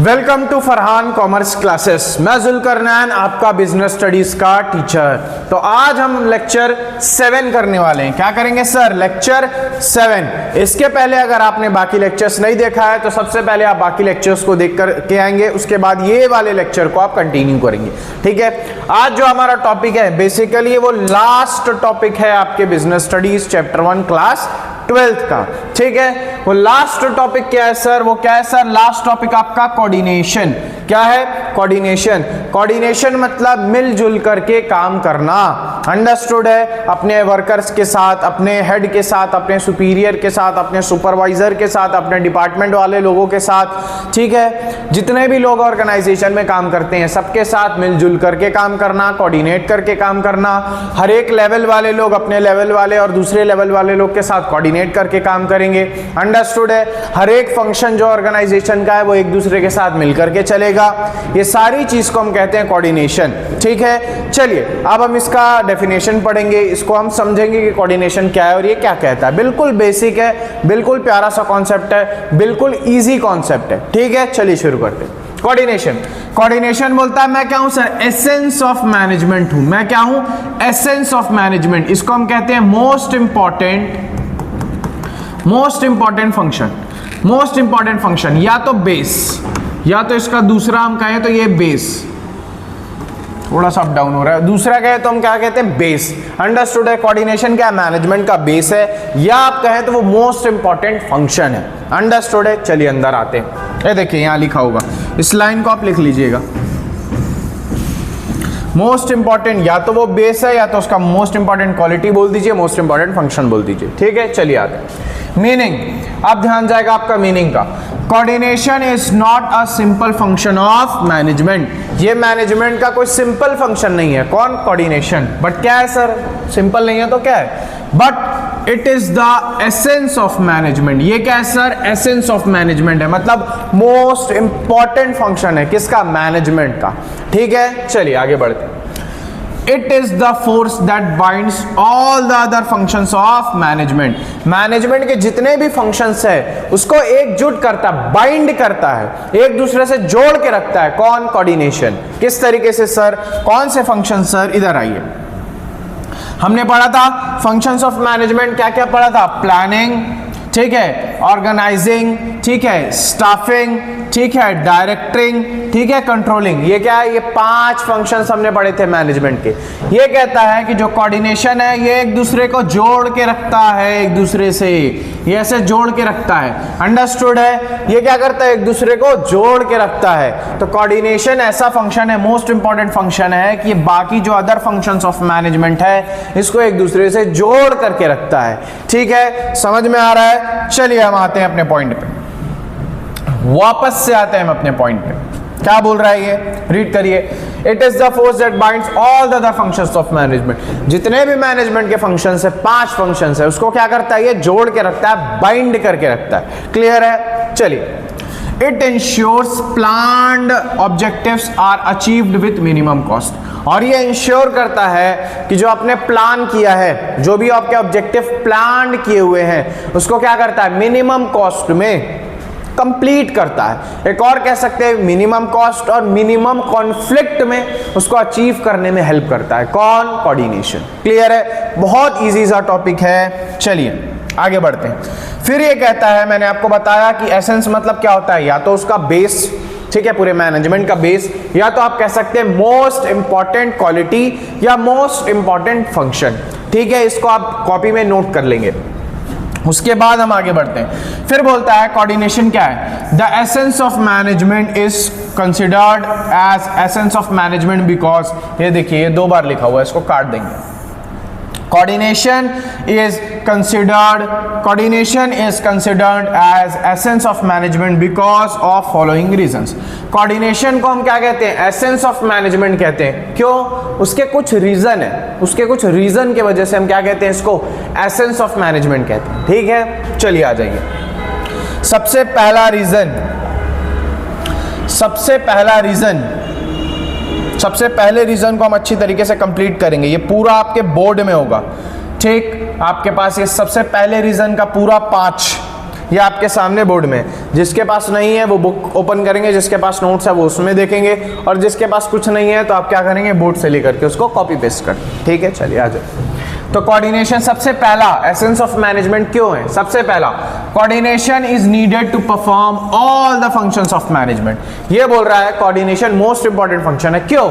Welcome to Farhan commerce classes. मैं जुल्करनैन, आपका business studies का टीचर। तो आज हम लेक्चर 7 करने वाले हैं। क्या करेंगे सर? लेक्चर 7। इसके पहले अगर आपने बाकी लेक्चर्स नहीं देखा है तो सबसे पहले आप बाकी लेक्चर्स को देख कर के आएंगे, उसके बाद ये वाले लेक्चर को आप कंटिन्यू करेंगे। ठीक है, आज जो हमारा टॉपिक है बेसिकली वो लास्ट टॉपिक है आपके business studies chapter 1 class 12th का। ठीक है, वो लास्ट टॉपिक क्या है सर? वो क्या है सर? लास्ट टॉपिक आपका कोऑर्डिनेशन। क्या है? कोऑर्डिनेशन। कोऑर्डिनेशन मतलब मिलजुल करके काम करना। अंडरस्टूड है? अपने वर्कर्स के साथ, अपने हेड के साथ, अपने सुपीरियर के साथ, अपने सुपरवाइजर के साथ, अपने डिपार्टमेंट वाले लोगों के साथ। ठीक है, जितने भी लोग ऑर्गेनाइजेशन में काम करते हैं सबके साथ मिलजुल करके काम करना, कोऑर्डिनेट करके काम करना। हर एक लेवल वाले लोग अपने लेवल वाले और दूसरे लेवल वाले लोग के साथ कोऑर्डिनेट करके काम करेंगे। अंडरस्टूड है? हर एक फंक्शन जो ऑर्गेनाइजेशन का है वो एक दूसरे के साथ मिलकर के चलेगा। ये सारी चीज को हम कहते हैं कोऑर्डिनेशन। ठीक है, चलिए अब हम इसका डेफिनेशन पढ़ेंगे, इसको हम समझेंगे कि कोऑर्डिनेशन क्या है और ये क्या कहता है। बिल्कुल बेसिक है, बिल्कुल प्यारा सा कॉन्सेप्ट है, बिल्कुल इजी कॉन्सेप्ट है। ठीक है, चलिए शुरू करते हैं। कोऑर्डिनेशन। कोऑर्डिनेशन बोलता है मैं क्या हूं सर? एसेंस ऑफ मैनेजमेंट हूं। मैं क्या हूं? Essence of management. इसको हम कहते हैं most important function. Most important function या तो बेस, या तो इसका दूसरा हम कहें तो ये बेस, थोड़ा सा अप डाउन हो रहा है। दूसरा कहें तो हम क्या कहते हैं? बेस। अंडरस्टूड है? कोऑर्डिनेशन क्या? मैनेजमेंट का बेस है, या आप कहें तो वो मोस्ट इंपॉर्टेंट फंक्शन है। अंडरस्टूड है? चलिए अंदर आते हैं। ये देखिए यहां लिखा होगा, इस लाइन को आप लिख लीजिएगा। मोस्ट इंपॉर्टेंट या तो वो बेस है या तो उसका मोस्ट इंपॉर्टेंट क्वालिटी बोल दीजिए, मोस्ट इंपॉर्टेंट फंक्शन बोल दीजिए। ठीक है, चलिए आते हैं। मीनिंग, अब ध्यान जाएगा आपका मीनिंग का। Coordination is not a simple function of management. ये मैनेजमेंट का कोई सिंपल फंक्शन नहीं है। कौन? कोऑर्डिनेशन। बट क्या है सर? सिंपल नहीं है तो क्या है? But it is the essence of management. ये क्या है सर? एसेंस ऑफ मैनेजमेंट है, मतलब मोस्ट इंपॉर्टेंट फंक्शन है। किसका? मैनेजमेंट का। ठीक है, चलिए आगे बढ़ते हैं। It is the force that binds all the other functions of management. Management के जितने भी फंक्शंस है उसको एकजुट करता, बाइंड करता है, एक दूसरे से जोड़ के रखता है। कौन? कोऑर्डिनेशन। किस तरीके से सर? कौन से फंक्शन सर? इधर आइए, हमने पढ़ा था फंक्शंस ऑफ मैनेजमेंट। क्या क्या पढ़ा था? प्लानिंग, ठीक है, ऑर्गेनाइजिंग, ठीक है, स्टाफिंग, ठीक है, डायरेक्टिंग, ठीक है, कंट्रोलिंग। ये क्या है? ये 5 फंक्शंस हमने पढ़े थे मैनेजमेंट के। ये कहता है कि जो कोऑर्डिनेशन है ये एक दूसरे को जोड़ के रखता है, एक दूसरे से ये ऐसे जोड़ के रखता है। अंडरस्टूड है? ये क्या करता है? एक दूसरे को जोड़ के रखता है। तो कोऑर्डिनेशन ऐसा फंक्शन है, मोस्ट इंपॉर्टेंट फंक्शन है कि बाकी जो अदर फंक्शंस ऑफ मैनेजमेंट है इसको एक दूसरे से जोड़ करके रखता है। ठीक है, समझ में आ रहा है? चलिए हम आते हैं अपने पॉइंट पे, वापस से आते हैं हम अपने पॉइंट पे। क्या बोल रहा है ये? रीड करिए। It is the force that binds all the other functions of management. जितने भी मैनेजमेंट के फंक्शंस है, 5 फंक्शंस है, उसको क्या करता है? ये जोड़ के रखता है, बाइंड करके रखता है। क्लियर है? चलिए। It ensures planned objectives are achieved with minimum cost. और ये इंश्योर करता है कि जो आपने प्लान किया है, जो भी आपके ऑब्जेक्टिव प्लान किए हुए हैं उसको क्या करता है? मिनिमम कॉस्ट में कंप्लीट करता है। एक और कह सकते हैं मिनिमम कॉस्ट और मिनिमम कॉन्फ्लिक्ट में उसको अचीव करने में हेल्प करता है। कौन? कोऑर्डिनेशन। क्लियर है? बहुत इजी सा टॉपिक है। चलिए आगे बढ़ते हैं। फिर ये कहता है, मैंने आपको बताया कि एसेंस मतलब क्या होता है? या तो उसका बेस, ठीक है, पूरे मैनेजमेंट का बेस, या तो आप कह सकते हैं मोस्ट इंपॉर्टेंट क्वालिटी या मोस्ट इंपॉर्टेंट फंक्शन। ठीक है, इसको आप कॉपी में नोट कर लेंगे। उसके बाद हम आगे बढ़ते हैं। फिर बोलता है कोऑर्डिनेशन क्या है? The essence of management is considered as essence of management because, ये देखिए ये 2 बार लिखा हुआ है, इसको काट देंगे। Coordination is considered as essence of management because of following reasons. Coordination को हम क्या कहते हैं? essence of management कहते हैं। क्यों? उसके कुछ रीजन है, उसके कुछ रीजन की वजह से हम क्या कहते हैं? इसको essence of management कहते हैं। ठीक है, चलिए आ जाइए। सबसे पहला पहले रीजन को हम अच्छी तरीके से कंप्लीट करेंगे। ये पूरा आपके बोर्ड में होगा। ठीक, आपके पास ये सबसे पहले रीजन का पूरा 5 ये आपके सामने बोर्ड में, जिसके पास नहीं है वो बुक ओपन करेंगे, जिसके पास नोट्स है वो उसमें देखेंगे, और जिसके पास कुछ नहीं है तो आप क्या करेंगे, बोर्ड से लेकर के उसको कॉपी पेस्ट कर। ठीक है, चलिए आ जाओ। तो कोऑर्डिनेशन सबसे पहला एसेंस ऑफ मैनेजमेंट क्यों है? सबसे पहला, coordination is needed to perform all the functions of management. ये बोल रहा है कोऑर्डिनेशन मोस्ट इंपॉर्टेंट फंक्शन है। क्यों?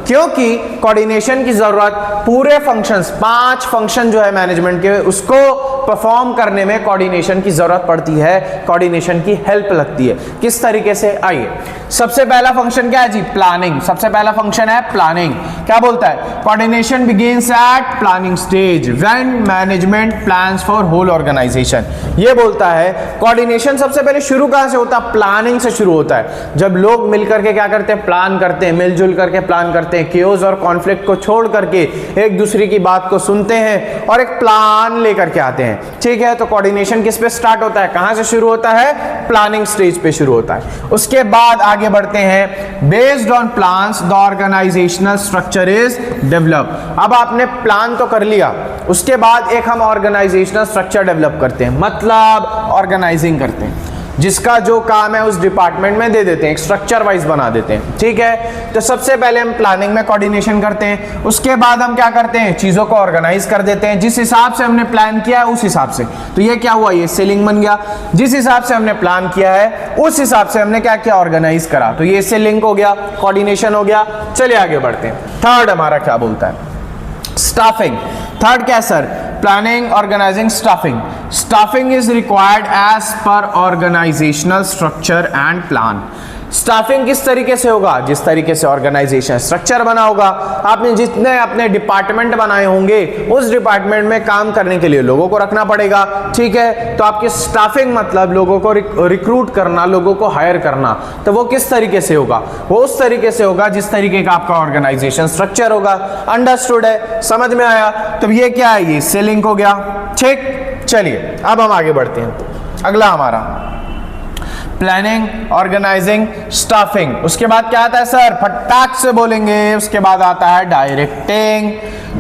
क्योंकि कोऑर्डिनेशन की जरूरत पूरे फंक्शंस, 5 फंक्शन जो है मैनेजमेंट के, उसको परफॉर्म करने में कोऑर्डिनेशन की जरूरत पड़ती है, कोऑर्डिनेशन की हेल्प लगती है। किस तरीके से? आइए, सबसे पहला फंक्शन क्या है जी? प्लानिंग। सबसे पहला फंक्शन है प्लानिंग। क्या बोलता है? Coordination begins at planning stage when management plans for whole organisation. ये बोलता है कोऑर्डिनेशन सबसे पहले शुरू कहां से होता है? प्लानिंग से शुरू होता है। जब लोग मिलकर के क्या करते हैं? प्लान करते हैं, मिलजुल करके प्लान करते हैं, केओस और कॉन्फ्लिक्ट को छोड़ करके एक दूसरे की बात को सुनते हैं और एक प्लान लेकर के आते हैं। ठीक है, तो कोऑर्डिनेशन किस पे स्टार्ट होता है? कहां से शुरू होता है? प्लानिंग स्टेज पे शुरू होता है। उसके बाद आगे बढ़ते हैं, based on plans the organisational structure is develop. अब आपने प्लान तो कर लिया, उसके बाद एक हम ऑर्गेनाइजेशनल स्ट्रक्चर डेवलप करते हैं, मतलब ऑर्गेनाइजिंग करते हैं। जिसका जो काम है उस डिपार्टमेंट में दे देते हैं, एक स्ट्रक्चर वाइज बना देते हैं। ठीक है, तो सबसे पहले हम प्लानिंग में कोऑर्डिनेशन करते हैं, उसके बाद हम क्या करते हैं? चीजों को ऑर्गेनाइज कर देते हैं, जिस हिसाब से हमने प्लान किया है उस हिसाब से। तो ये क्या हुआ? ये सेलिंग बन गया। जिस हिसाब से हमने प्लान किया है उस हिसाब से हमने क्या किया? ऑर्गेनाइज करा। तो ये इससे लिंक हो गया, कोऑर्डिनेशन हो गया। चलिए आगे बढ़ते हैं। थर्ड हमारा क्या बोलता है? स्टाफिंग। थर्ड क्या sir? Planning, organising, staffing. Staffing is required as per organisational structure and plan. Staffing किस तरीके से होगा? जिस तरीके से ऑर्गेनाइजेशन स्ट्रक्चर बना होगा। आपने जितने अपने डिपार्टमेंट बनाए होंगे उस डिपार्टमेंट में काम करने के लिए लोगों को रखना पड़ेगा। ठीक है, तो आपकी स्टाफिंग मतलब लोगों को रिक्रूट करना, लोगों को हायर करना। तो वो किस तरीके से होगा? वो उस तरीके से होगा जिस तरीके का आपका ऑर्गेनाइजेशन स्ट्रक्चर होगा। अंडरस्टूड है? समझ में आया? तो ये क्या है? ये इससे लिंक हो गया। ठीक, चलिए अब हम आगे बढ़ते हैं। अगला हमारा प्लानिंग, ऑर्गेनाइजिंग, स्टाफिंग। उसके बाद क्या आता है सर? फटाक से बोलेंगे। उसके बाद आता है directing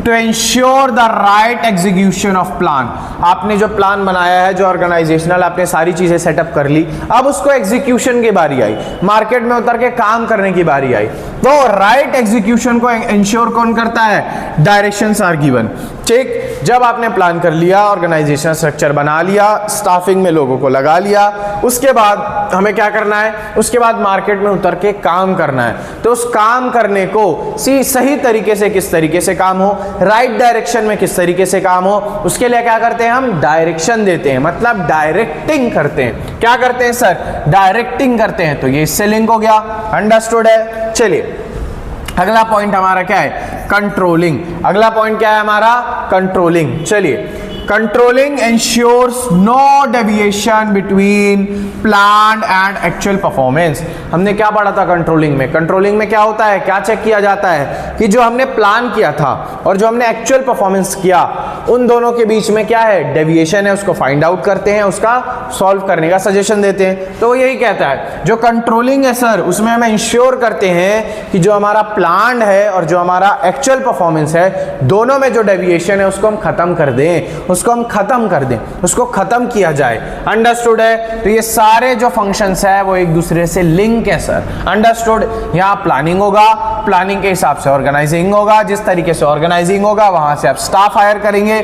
to ensure the right execution of plan. आपने जो प्लान बनाया है, जो ऑर्गेनाइजेशनल, आपने सारी चीजें सेटअप कर ली, अब उसको एग्जीक्यूशन की बारी आई, मार्केट में उतर के काम करने की बारी आई। तो राइट एग्जीक्यूशन को इंश्योर कौन करता है? Directions are given. ठीक, जब आपने प्लान कर लिया, ऑर्गेनाइजेशनल स्ट्रक्चर बना लिया, स्टाफिंग में लोगों को लगा लिया, उसके बाद हमें क्या करना है? उसके बाद मार्केट में उतर के काम करना है। तो उस काम करने को सही तरीके से, किस तरीके से काम हो, राइट डायरेक्शन में किस तरीके से काम हो, उसके लिए क्या करते हैं? हम डायरेक्शन देते हैं, मतलब डायरेक्टिंग करते हैं। क्या करते हैं सर? डायरेक्टिंग करते हैं। तो ये इससे लिंक हो गया। अंडरस्टूड है? चलिए अगला पॉइंट हमारा क्या है? कंट्रोलिंग। अगला पॉइंट क्या है हमारा? कंट्रोलिंग। चलिए, controlling ensures no deviation between plan and actual performance. हमने क्या पढ़ा था कंट्रोलिंग में? कंट्रोलिंग में क्या होता है? क्या चेक किया जाता है कि जो हमने प्लान किया था और जो हमने एक्चुअल परफॉर्मेंस किया, उन दोनों के बीच में क्या है? डेविएशन है, उसको फाइंड आउट करते हैं, उसका सॉल्व करने का सजेशन देते हैं। तो वो यही कहता है, जो कंट्रोलिंग है सर, उसमें हम इंश्योर करते हैं कि जो हमारा प्लान है और जो हमारा एक्चुअल परफॉर्मेंस है, दोनों में जो डेविएशन है उसको हम खत्म कर दें, उसको हम खत्म कर दें, उसको खत्म किया जाए। अंडरस्टूड है? तो ये सारे जो फंक्शंस है वो एक दूसरे से लिंक है सर। अंडरस्टूड? यहाँ प्लानिंग होगा, प्लानिंग के हिसाब से ऑर्गेनाइजिंग होगा, जिस तरीके से ऑर्गेनाइजिंग होगा वहां से आप स्टाफ हायर करेंगे,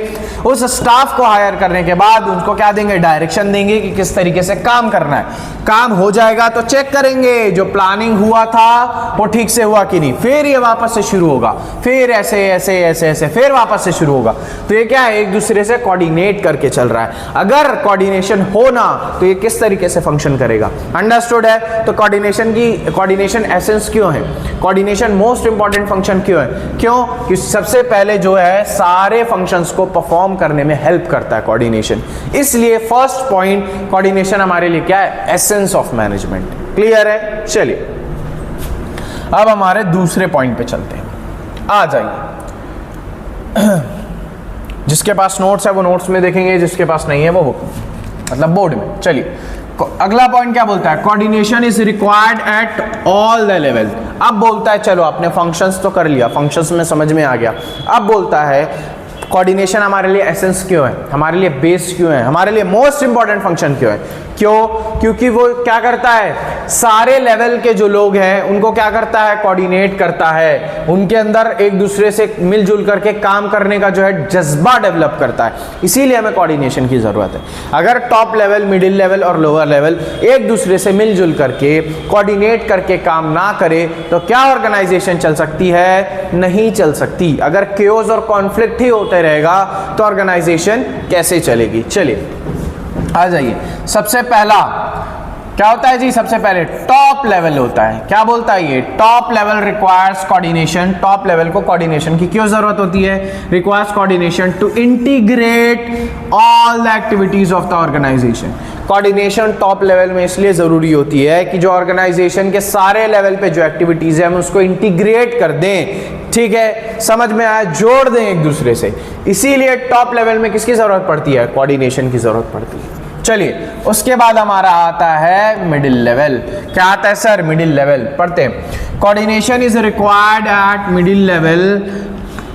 उस स्टाफ को हायर करने के बाद उनको क्या देंगे? डायरेक्शन देंगे कि किस तरीके से काम करना है। काम हो जाएगा तो चेक करेंगे जो प्लानिंग हुआ था वो ठीक से हुआ कि नहीं, फिर ये वापस से शुरू होगा, फिर ऐसे ऐसे ऐसे ऐसे फिर वापस से शुरू होगा। तो ये क्या है? एक दूसरे से कोऑर्डिनेट करके चल रहा है। अगर कोऑर्डिनेशन हो ना तो ये किस तरीके से फंक्शन करेगा? अंडरस्टूड है? तो कोऑर्डिनेशन एसेंस क्यों है? कोऑर्डिनेशन मोस्ट इंपॉर्टेंट फंक्शन क्यों है? क्यों? कि सबसे पहले जो है सारे फंक्शंस को परफॉर्म करने में हेल्प करता है कोऑर्डिनेशन। इसलिए फर्स्ट पॉइंट, कोऑर्डिनेशन हमारे लिए क्या है? Essence of management. क्लियर है? चलिए अब हमारे दूसरे पॉइंट पे चलते हैं। आ जाइए। जिसके पास नोट्स है वो नोट्स में देखेंगे, जिसके पास नहीं है वो मतलब बोर्ड में। चलिए अगला पॉइंट क्या बोलता है? Coordination is required at all the level. अब बोलता है, चलो आपने फंक्शंस तो कर लिया, फंक्शंस में समझ में आ गया। अब बोलता है कोऑर्डिनेशन हमारे लिए एसेंस क्यों है, हमारे लिए बेस क्यों है, हमारे लिए मोस्ट इंपॉर्टेंट फंक्शन क्यों है? क्यों? क्योंकि वो क्या करता है, सारे लेवल के जो लोग हैं उनको क्या करता है, कोऑर्डिनेट करता है, उनके अंदर एक दूसरे से मिलजुल करके काम करने का जो है जज्बा डेवलप करता है। इसीलिए हमें कोऑर्डिनेशन की जरूरत है। अगर टॉप लेवल, मिडिल लेवल और लोअर लेवल एक दूसरे से मिलजुल करके कोऑर्डिनेट करके काम ना करे तो क्या ऑर्गेनाइजेशन चल सकती है? नहीं चल सकती। अगर केओस और कॉन्फ्लिक्ट ही होते रहेगा तो ऑर्गेनाइजेशन कैसे चलेगी? चलिए आ जाइए। सबसे पहला क्या होता है जी? सबसे पहले टॉप लेवल होता है। क्या बोलता है ये? Top level requires coordination. Top level को कोऑर्डिनेशन की क्यों जरूरत होती है? Requires coordination to integrate all the activities of the organisation. Coordination top level में इसलिए जरूरी होती है कि जो ऑर्गेनाइजेशन के सारे लेवल पे जो एक्टिविटीज है हम उसको इंटीग्रेट कर दें। ठीक है, समझ में आया? जोड़ दें एक दूसरे से। इसीलिए टॉप लेवल में किसकी जरूरत पड़ती है? कोऑर्डिनेशन की जरूरत पड़ती है। चलिए उसके बाद हमारा आता है मिडिल लेवल। क्या आता है सर? मिडिल लेवल पढ़ते हैं। Coordination is required at middle level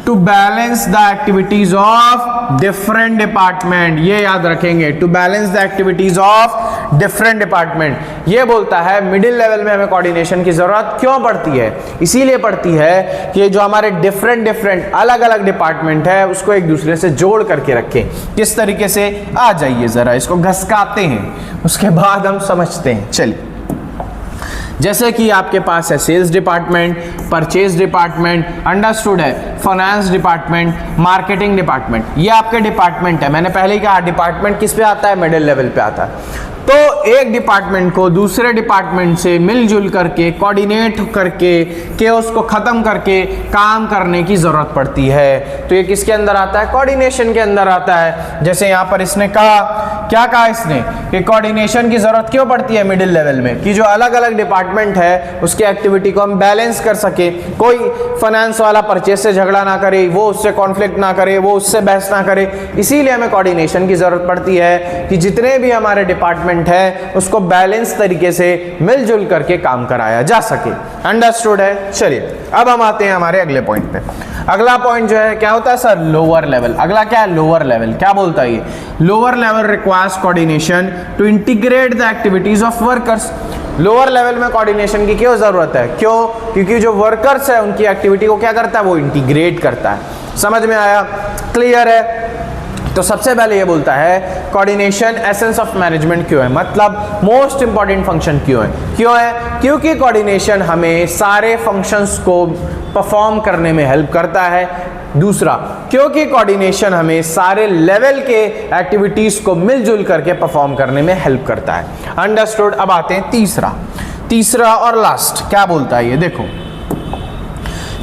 to balance the activities of different department. ये याद रखेंगे, to balance the activities of different department. ये बोलता है मिडिल लेवल में हमें कोऑर्डिनेशन की जरूरत क्यों पड़ती है? इसीलिए पड़ती है कि जो हमारे डिफरेंट अलग अलग डिपार्टमेंट है उसको एक दूसरे से जोड़ करके रखें। किस तरीके से? आ जाइए जरा इसको घसकाते हैं, उसके बाद हम समझते हैं। चलिए, जैसे कि आपके पास है sales department, purchase department, understood है, फाइनेंस डिपार्टमेंट, मार्केटिंग डिपार्टमेंट। ये आपके डिपार्टमेंट है। मैंने पहले ही कहा डिपार्टमेंट किस पे आता है? मिडिल लेवल पे आता है। तो एक डिपार्टमेंट को दूसरे डिपार्टमेंट से मिलजुल करके कोऑर्डिनेट करके केओस को खत्म करके काम करने की जरूरत पड़ती है। तो ये किसके अंदर आता है? कोऑर्डिनेशन के अंदर आता है। जैसे यहाँ पर इसने कहा, क्या कहा इसने कि कोऑर्डिनेशन की जरूरत क्यों पड़ती है मिडिल लेवल में? कि जो अलग अलग डिपार्टमेंट है उसकी एक्टिविटी को हम बैलेंस कर सके। कोई फाइनेंस वाला परचेज से झगड़ा ना करे, वो उससे कॉन्फ्लिक्ट ना करे, वो उससे बहस ना करे। इसीलिए हमें कोऑर्डिनेशन की जरूरत पड़ती है कि जितने भी हमारे डिपार्टमेंट है उसको बैलेंस तरीके से मिलजुल करके काम कराया जा सके। अंडरस्टूड है? चलिए अब हम आते हैं हमारे अगले पॉइंट पे। अगला पॉइंट जो है क्या होता है सर? Lower level. अगला क्या है? Lower level. क्या बोलता है ये? Lower level requires coordination to integrate the activities of workers. Lower level में कोऑर्डिनेशन की क्यों जरूरत है? क्यों? क्योंकि जो वर्कर्स है उनकी एक्टिविटी को क्या करता है? वो इंटीग्रेट करता है। समझ में आया? क्लियर है? तो सबसे पहले ये बोलता है कोऑर्डिनेशन एसेंस ऑफ मैनेजमेंट क्यों है, मतलब मोस्ट इंपॉर्टेंट फंक्शन क्यों है? क्यों है? क्योंकि कोऑर्डिनेशन हमें सारे फंक्शंस को परफॉर्म करने में हेल्प करता है। दूसरा, क्योंकि कोऑर्डिनेशन हमें सारे लेवल के एक्टिविटीज को मिलजुल करके परफॉर्म करने में हेल्प करता है। अंडरस्टूड? अब आते हैं तीसरा और लास्ट। क्या बोलता है ये? देखो,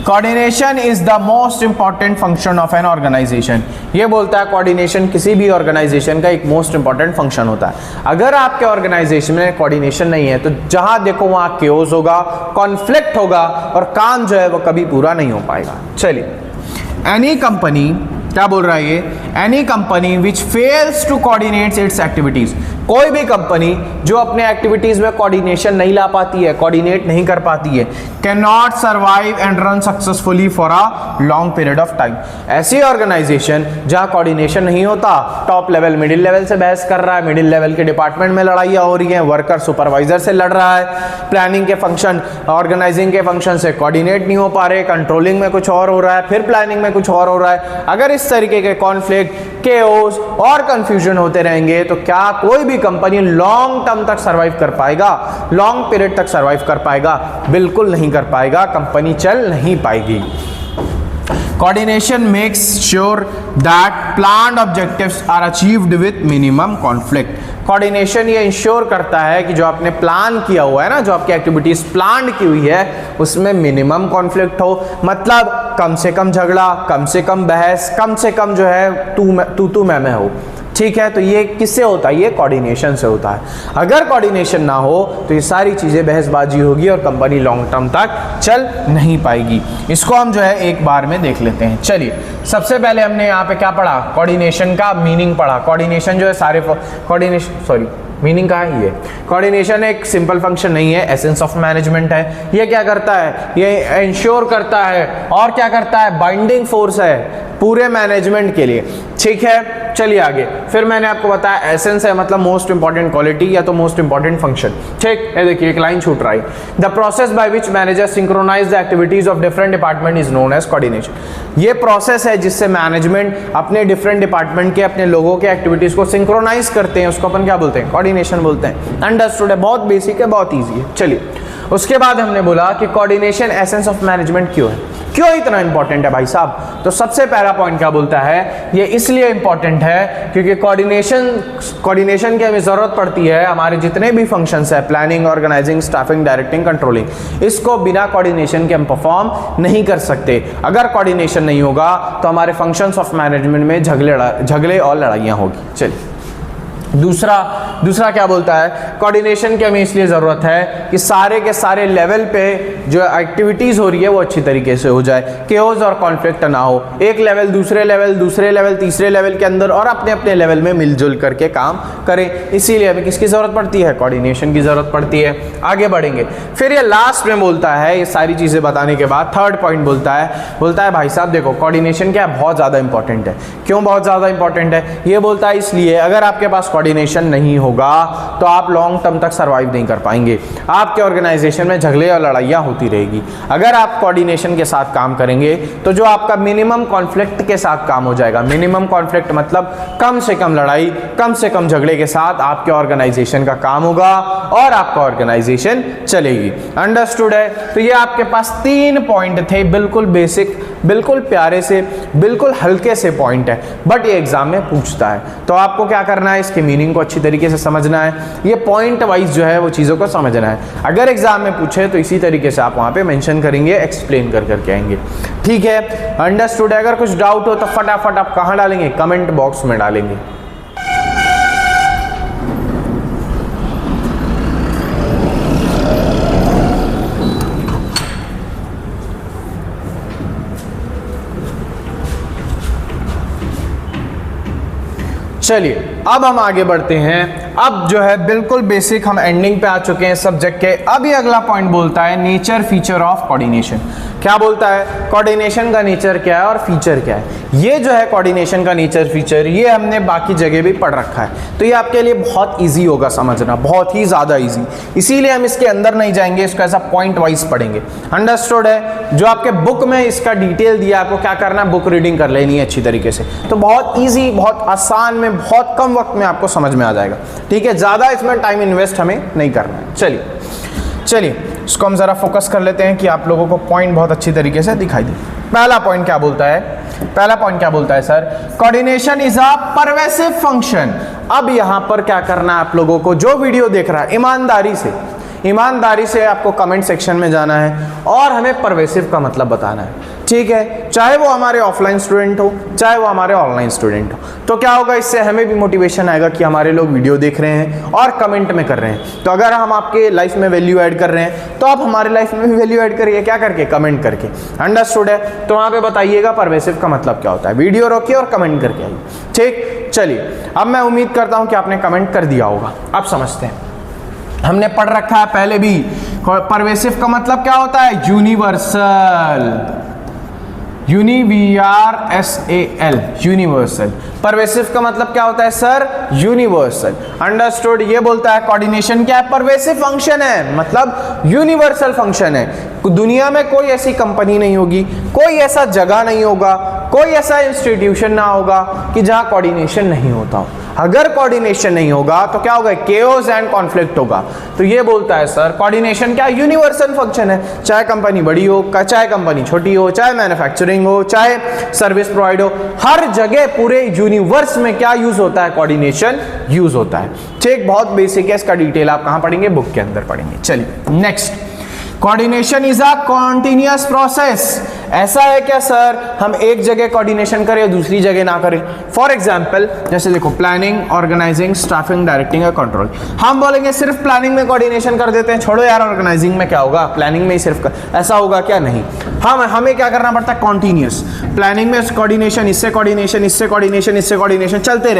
coordination is the most important function of an organisation. ये बोलता है कोऑर्डिनेशन किसी भी ऑर्गेनाइजेशन का एक मोस्ट इंपॉर्टेंट फंक्शन होता है। अगर आपके ऑर्गेनाइजेशन में कोऑर्डिनेशन नहीं है तो जहां देखो वहां केओस होगा, कॉन्फ्लिक्ट होगा और काम जो है वो कभी पूरा नहीं हो पाएगा। चलिए, एनी कंपनी, क्या बोल रहा है ये? Any company which fails to coordinate its activities. कोई भी कंपनी जो अपने एक्टिविटीज में कोऑर्डिनेशन नहीं ला पाती है, कोऑर्डिनेट नहीं कर पाती है, can not survive and run successfully for a long period of time. ऐसी ऑर्गेनाइजेशन जहां कोऑर्डिनेशन नहीं होता, टॉप लेवल मिडिल लेवल से बहस कर रहा है, मिडिल लेवल के डिपार्टमेंट में लड़ाइयाँ हो रही हैं, वर्कर सुपरवाइजर से लड़ रहा है, प्लानिंग के फंक्शन ऑर्गेनाइजिंग के फंक्शन से कोऑर्डिनेट नहीं हो पा रहे, कंट्रोलिंग में कुछ और हो रहा है, फिर प्लानिंग में कुछ और हो रहा है। अगर इस तरीके के कॉन्फ्लिक्ट, केओस और कंफ्यूजन होते रहेंगे तो क्या कोई भी कंपनी लॉन्ग टर्म तक सर्वाइव कर पाएगा? लॉन्ग पीरियड तक सर्वाइव कर पाएगा? बिल्कुल नहीं कर पाएगा। कंपनी चल नहीं पाएगी। Coordination makes sure that planned objectives are achieved with minimum conflict. Coordination ये इंश्योर करता है कि जो आपने प्लान किया हुआ है ना, जो आपकी एक्टिविटीज प्लान की हुई है उसमें मिनिमम कॉन्फ्लिक्ट हो, मतलब कम से कम झगड़ा, कम से कम बहस, कम से कम जो है तू मैं हो। ठीक है, तो ये किससे होता है? ये कोऑर्डिनेशन से होता है। अगर कोऑर्डिनेशन ना हो तो ये सारी चीज़ें बहसबाजी होगी और कंपनी लॉन्ग टर्म तक चल नहीं पाएगी। इसको हम जो है एक बार में देख लेते हैं। चलिए, सबसे पहले हमने यहाँ पे क्या पढ़ा? कोऑर्डिनेशन का मीनिंग पढ़ा। कोऑर्डिनेशन जो है सारे मीनिंग का है ये। कोऑर्डिनेशन एक सिंपल फंक्शन नहीं है, एसेंस ऑफ मैनेजमेंट है। ये क्या करता है? ये इंश्योर करता है और क्या करता है? बाइंडिंग फोर्स है। पूरे मैनेजमेंट के लिए। ठीक है, चलिए आगे। फिर मैंने आपको बताया एसेंस है मतलब मोस्ट इंपॉर्टेंट क्वालिटी या तो मोस्ट इंपॉर्टेंट फंक्शन। ठीक है, देखिए एक लाइन छूट रहा है, the process by which manager synchronise the activities of different department is known as coordination. ये प्रोसेस है जिससे मैनेजमेंट अपने डिफरेंट डिपार्टमेंट के अपने लोगों के एक्टिविटीज को सिंक्रोनाइज करते हैं, उसको अपन क्या बोलते हैं, कोऑर्डिनेशन बोलते हैं। अंडरस्टूड है, बहुत बेसिक है, बहुत ईजी है। चलिए उसके बाद हमने बोला कि कोऑर्डिनेशन एसेंस ऑफ मैनेजमेंट क्यों है, क्यों इतना इंपॉर्टेंट है भाई साहब। तो सबसे पहला पॉइंट क्या बोलता है, ये इसलिए इंपॉर्टेंट है क्योंकि कोऑर्डिनेशन की हमें जरूरत पड़ती है हमारे जितने भी फंक्शंस है, planning, organising, staffing, directing, controlling, इसको बिना कोऑर्डिनेशन के हम परफॉर्म नहीं कर सकते। अगर कोऑर्डिनेशन नहीं होगा तो हमारे फंक्शंस ऑफ मैनेजमेंट में झगड़े और लड़ाइयाँ होगी। चलिए दूसरा क्या बोलता है, कोऑर्डिनेशन की हमें इसलिए ज़रूरत है कि सारे के सारे लेवल पे जो एक्टिविटीज़ हो रही है वो अच्छी तरीके से हो जाए, केओस और कॉन्फ्लिक्ट ना हो। एक लेवल दूसरे लेवल तीसरे लेवल के अंदर और अपने अपने लेवल में मिलजुल करके काम करें। इसीलिए हमें किसकी ज़रूरत पड़ती है, कोऑर्डिनेशन की ज़रूरत पड़ती है। आगे बढ़ेंगे, फिर ये लास्ट में बोलता है, ये सारी चीज़ें बताने के बाद थर्ड पॉइंट बोलता है भाई साहब देखो कोऑर्डिनेशन क्या है, बहुत ज़्यादा इंपॉर्टेंट है। क्यों बहुत ज़्यादा इंपॉर्टेंट है, ये बोलता है इसलिए अगर आपके पास कोऑर्डिनेशन नहीं होगा तो आप लॉन्ग टर्म तक सर्वाइव नहीं कर पाएंगे, आपके ऑर्गेनाइजेशन में झगड़े और लड़ाइयाँ होती रहेगी। अगर आप कोऑर्डिनेशन के साथ काम करेंगे तो जो आपका मिनिमम कॉन्फ्लिक्ट के साथ काम हो जाएगा, मिनिमम कॉन्फ्लिक्ट मतलब कम से कम लड़ाई, कम से कम झगड़े के साथ आपके ऑर्गेनाइजेशन का काम होगा और आपका ऑर्गेनाइजेशन चलेगी। अंडरस्टूड है। तो ये आपके पास 3 पॉइंट थे, बिल्कुल बेसिक, बिल्कुल प्यारे से, बिल्कुल हल्के से पॉइंट है, बट ये एग्जाम में पूछता है। तो आपको क्या करना है, इसके मीनिंग को अच्छी तरीके से समझना है, ये पॉइंट वाइज जो है वो चीज़ों को समझना है। अगर एग्जाम में पूछे तो इसी तरीके से आप वहाँ पे मेंशन करेंगे, एक्सप्लेन कर करके आएंगे। ठीक है, अंडरस्टूड है। अगर कुछ डाउट हो तो फटाफट आप कहाँ डालेंगे, कमेंट बॉक्स में डालेंगे। चलिए अब हम आगे बढ़ते हैं। अब जो है बिल्कुल बेसिक हम एंडिंग पे आ चुके हैं सब्जेक्ट के। अब ये अगला पॉइंट बोलता है नेचर फीचर ऑफ कोऑर्डिनेशन। क्या बोलता है, कोऑर्डिनेशन का नेचर क्या है और फीचर क्या है। ये जो है कोऑर्डिनेशन का नेचर फीचर, ये हमने बाकी जगह भी पढ़ रखा है, तो ये आपके लिए बहुत इजी होगा समझना, बहुत ही ज़्यादा इजी। इसीलिए हम इसके अंदर नहीं जाएंगे, इसको ऐसा पॉइंट वाइज पढ़ेंगे। अंडरस्टूड है। जो आपके बुक में इसका डिटेल दिया, आपको क्या करना है, बुक रीडिंग कर लेनी है अच्छी तरीके से, तो बहुत ईजी, बहुत आसान में, बहुत कम वक्त में आपको समझ में आ जाएगा। ठीक है, ज़्यादा इसमें टाइम इन्वेस्ट हमें नहीं करना है। चलिए इसको हम ज़रा फोकस कर लेते हैं कि आप लोगों को पॉइंट बहुत अच्छी तरीके से दिखाई दे। पहला पॉइंट क्या बोलता है, sir, coordination is a pervasive function. अब यहां पर क्या करना है आप लोगों को, जो वीडियो देख रहा है ईमानदारी से आपको कमेंट सेक्शन में जाना है और हमें परवेसिव का मतलब बताना है। ठीक है, चाहे वो हमारे ऑफलाइन स्टूडेंट हो, चाहे वो हमारे ऑनलाइन स्टूडेंट हो, तो क्या होगा, इससे हमें भी मोटिवेशन आएगा कि हमारे लोग वीडियो देख रहे हैं और कमेंट में कर रहे हैं। तो अगर हम आपके लाइफ में वैल्यू ऐड कर रहे हैं तो आप हमारे लाइफ में भी वैल्यू ऐड करिए, क्या करके, कमेंट करके। अंडरस्टूड है। तो वहाँ पे बताइएगा परवेसिव का मतलब क्या होता है, वीडियो रोकिए और कमेंट करके आइए। ठीक, चलिए अब मैं उम्मीद करता हूँ कि आपने कमेंट कर दिया होगा। अब समझते हैं, हमने पढ़ रखा है पहले भी, परवेसिव का मतलब क्या होता है, यूनिवर्सल, यूनिवर्सल। परवेसिव का मतलब क्या होता है सर, यूनिवर्सल। अंडरस्टूड। ये बोलता है कोऑर्डिनेशन क्या है, परवेसिव फंक्शन है, मतलब यूनिवर्सल फंक्शन है। दुनिया में कोई ऐसी कंपनी नहीं होगी, कोई ऐसा जगह नहीं होगा, कोई ऐसा इंस्टीट्यूशन ना होगा कि जहां कोऑर्डिनेशन नहीं होता हो। अगर कोऑर्डिनेशन नहीं होगा तो क्या होगा, केओस एंड कॉन्फ्लिक्ट होगा। तो ये बोलता है सर कोऑर्डिनेशन क्या, यूनिवर्सल फंक्शन है। चाहे कंपनी बड़ी हो, चाहे कंपनी छोटी हो, चाहे मैन्युफैक्चरिंग हो, चाहे सर्विस प्रोवाइड हो, हर जगह पूरे यूनिवर्स में क्या यूज होता है, कोऑर्डिनेशन यूज होता है। ठीक, बहुत बेसिक है, इसका डिटेल आप कहां पढ़ेंगे, बुक के अंदर पढ़ेंगे। चलिए next, coordination is a continuous process. ऐसा है क्या सर, हम एक जगह कोऑर्डिनेशन करें दूसरी जगह ना करें। फॉर एग्जांपल जैसे देखो, प्लानिंग, ऑर्गेनाइजिंग, स्टाफिंग, डायरेक्टिंग और कंट्रोल। हम बोलेंगे सिर्फ प्लानिंग में कोऑर्डिनेशन कर देते हैं, छोड़ो यार ऑर्गेनाइजिंग में क्या होगा, प्लानिंग में ही सिर्फ ऐसा होगा क्या, नहीं। हमें क्या करना पड़ता है, कॉन्टिन्यूअस। प्लानिंग में कोऑर्डिनेशन, इससे कोऑर्डिनेशन, इससे कोऑर्डिनेशन, इससे कोऑर्डिनेशन चलते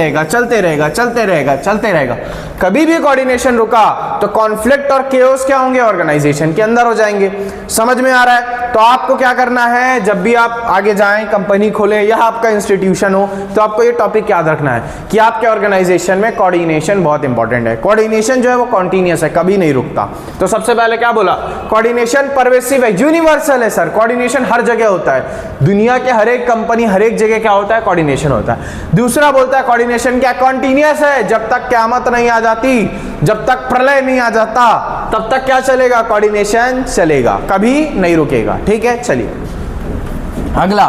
रहेगा। कभी भी कोऑर्डिनेशन रुका तो कॉन्फ्लिक्ट और केओस क्या होंगे, ऑर्गेनाइजेशन के अंदर हो जाएंगे। समझ में आ रहा है। तो आपको क्या करना है, है, जब भी आप आगे जाएं, कंपनी खोलें या आपका इंस्टीट्यूशन हो, तो आपको ये टॉपिक याद रखना है कि आपके ऑर्गेनाइजेशन में कोऑर्डिनेशन बहुत इंपॉर्टेंट है। कोऑर्डिनेशन जो है वो कॉन्टिन्यूअस है, कभी नहीं रुकता। तो सबसे पहले क्या बोला, कोऑर्डिनेशन परवेसिव है, यूनिवर्सल है सर। कोऑर्डिनेशन हर जगह होता है, दुनिया के हर एक कंपनी, हर एक जगह क्या होता है, कोऑर्डिनेशन होता है। दूसरा बोलता है कोऑर्डिनेशन क्या, कॉन्टिन्यूअस है, जब तक क़यामत नहीं आ जाती, जब तक प्रलय नहीं आ जाता, तब तक क्या चलेगा, कोऑर्डिनेशन चलेगा, कभी नहीं रुकेगा। ठीक है, चलिए अगला,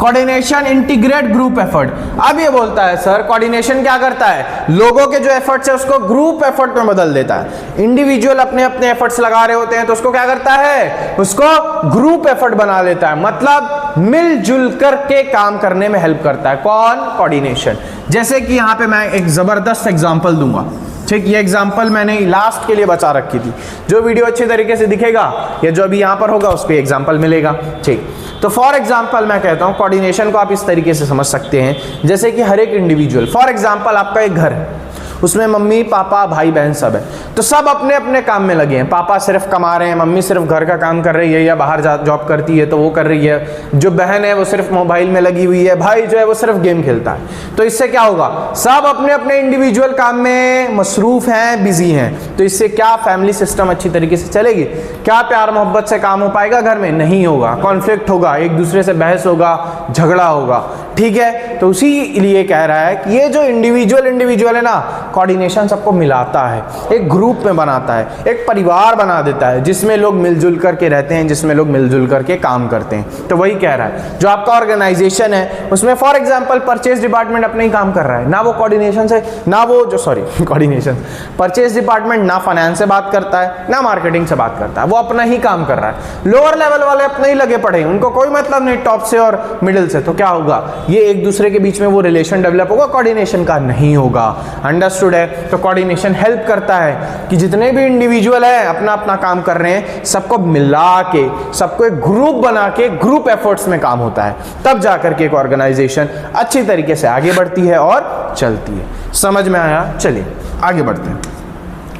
कोऑर्डिनेशन इंटीग्रेट ग्रुप एफर्ट। अब ये बोलता है सर कोऑर्डिनेशन क्या करता है, लोगों के जो एफर्ट्स है उसको ग्रुप एफर्ट में बदल देता है। इंडिविजुअल अपने अपने एफर्ट्स लगा रहे होते हैं तो उसको क्या करता है, उसको ग्रुप एफर्ट बना लेता है, मतलब मिलजुल करके काम करने में हेल्प करता है। कौन, कोऑर्डिनेशन। जैसे कि यहाँ पे मैं एक जबरदस्त एग्जांपल दूंगा, ठीक, ये एग्जांपल मैंने लास्ट के लिए बचा रखी थी, जो वीडियो अच्छी तरीके से दिखेगा या जो अभी यहाँ पर होगा उस पर एग्जांपल मिलेगा। ठीक, तो फॉर एग्जांपल मैं कहता हूँ कोऑर्डिनेशन को आप इस तरीके से समझ सकते हैं, जैसे कि हर एक इंडिविजुअल, फॉर एग्जांपल आपका एक घर है, उसमें मम्मी पापा भाई बहन सब है, तो सब अपने अपने काम में लगे हैं। पापा सिर्फ कमा रहे हैं, मम्मी सिर्फ घर का काम कर रही है या बाहर जॉब करती है तो वो कर रही है, जो बहन है वो सिर्फ मोबाइल में लगी हुई है, भाई जो है वो सिर्फ गेम खेलता है। तो इससे क्या होगा, सब अपने अपने इंडिविजुअल काम में मसरूफ हैं, बिजी हैं। तो इससे क्या फैमिली सिस्टम अच्छी तरीके से चलेगी, क्या प्यार मोहब्बत से काम हो पाएगा घर में, नहीं होगा, कॉन्फ्लिक्ट होगा, एक दूसरे से बहस होगा, झगड़ा होगा। ठीक है, तो उसी लिए कह रहा है कि ये जो इंडिविजुअल है ना, कोऑर्डिनेशन सबको मिलाता है, एक ग्रुप में बनाता है, एक परिवार बना देता है जिसमें लोग मिलजुल करके रहते हैं, जिसमें लोग मिलजुल करके काम करते हैं। तो वही कह रहा है, जो आपका ऑर्गेनाइजेशन है उसमें फॉर एग्जांपल परचेज डिपार्टमेंट अपने ही काम कर रहा है, ना वो कोऑर्डिनेशन से, ना वो जो कोऑर्डिनेशन परचेज डिपार्टमेंट ना फाइनेंस से बात करता है, ना मार्केटिंग से बात करता है, वो अपना ही काम कर रहा है। लोअर लेवल वाले अपने ही लगे पड़े हैं, उनको कोई मतलब नहीं टॉप से और मिडिल से। तो क्या होगा, ये एक दूसरे के बीच में वो रिलेशन डेवलप होगा, कोऑर्डिनेशन का नहीं होगा। अंडरस्टूड है। तो कोऑर्डिनेशन हेल्प करता है कि जितने भी इंडिविजुअल है अपना अपना काम कर रहे हैं, सबको मिला के, सबको एक ग्रुप बना के ग्रुप एफर्ट्स में काम होता है, तब जाकर के एक ऑर्गेनाइजेशन अच्छी तरीके से आगे बढ़ती है और चलती है। समझ में आया? चलिए आगे बढ़ते हैं।